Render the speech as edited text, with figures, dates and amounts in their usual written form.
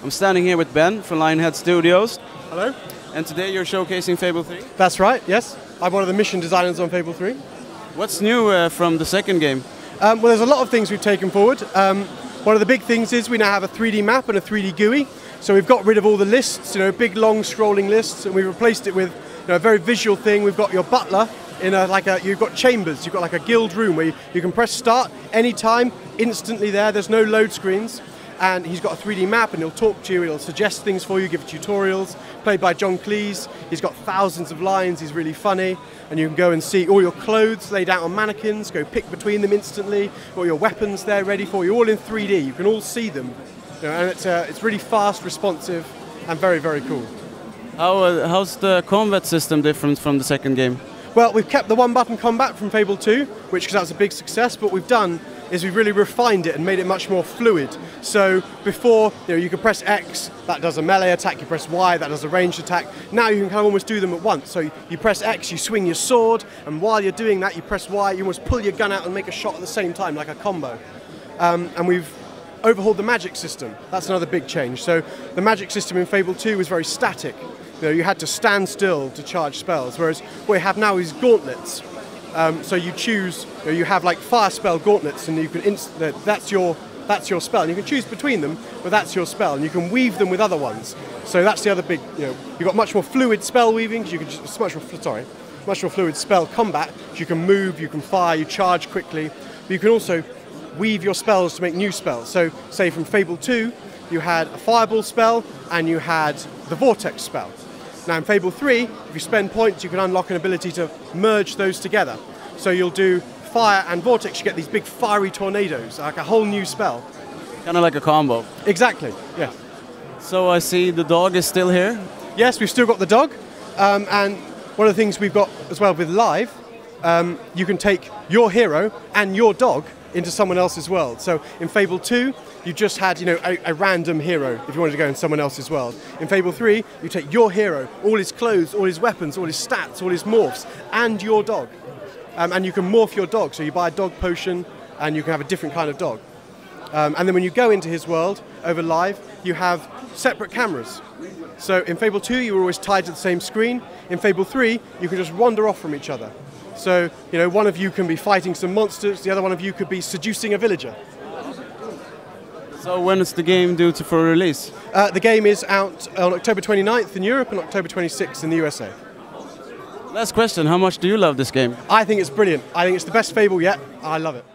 I'm standing here with Ben from Lionhead Studios. Hello. And today you're showcasing Fable 3? That's right, yes. I'm one of the mission designers on Fable 3. What's new from the second game? Well, there's a lot of things we've taken forward. One of the big things is we now have a 3D map and a 3D GUI. So we've got rid of all the lists, big long scrolling lists, and we've replaced it with a very visual thing. We've got your butler in you've got chambers, you've got like a guild room where you can press start anytime, instantly there's no load screens. And he's got a 3D map and he'll talk to you, he'll suggest things for you, give tutorials, played by John Cleese. He's got thousands of lines, he's really funny, and you can go and see all your clothes laid out on mannequins, go pick between them instantly, all your weapons there ready for you, all in 3D, you can all see them. And it's really fast, responsive, and very, very cool. How's the combat system different from the second game? Well, we've kept the one-button combat from Fable 2, because that was a big success, but what we've done is we've really refined it and made it much more fluid. So before, you could press X, that does a melee attack, you press Y, that does a ranged attack. Now you can kind of almost do them at once. So you press X, you swing your sword, and while you're doing that, you press Y, you almost pull your gun out and make a shot at the same time, like a combo. And we've overhauled the magic system. That's another big change. So the magic system in Fable 2 was very static. You had to stand still to charge spells, whereas what we have now is gauntlets. So you choose, you have like fire spell gauntlets, and you can that's your spell. And you can choose between them, but that's your spell, and you can weave them with other ones. So that's the other big, you've got much more fluid spell weaving. You can much more fluid spell combat. You can move, you can fire, you charge quickly, but you can also weave your spells to make new spells. So say from Fable 2, you had a fireball spell and you had the vortex spell. Now in Fable 3, if you spend points, you can unlock an ability to merge those together. So you'll do fire and vortex, you get these big fiery tornadoes, like a whole new spell. Kind of like a combo. Exactly, yeah. So I see the dog is still here? Yes, we've still got the dog. And one of the things we've got as well with Live, you can take your hero and your dog into someone else's world. So in Fable 2, you just had a random hero if you wanted to go in someone else's world. In Fable 3, you take your hero, all his clothes, all his weapons, all his stats, all his morphs, and your dog. And you can morph your dog, so you buy a dog potion and you can have a different kind of dog. And then when you go into his world over Live, you have separate cameras. So in Fable 2, you were always tied to the same screen. In Fable 3, you can just wander off from each other. So, one of you can be fighting some monsters, the other one of you could be seducing a villager. So when is the game due for release? The game is out on October 29th in Europe and October 26th in the USA. Last question, how much do you love this game? I think it's brilliant. I think it's the best Fable yet. I love it.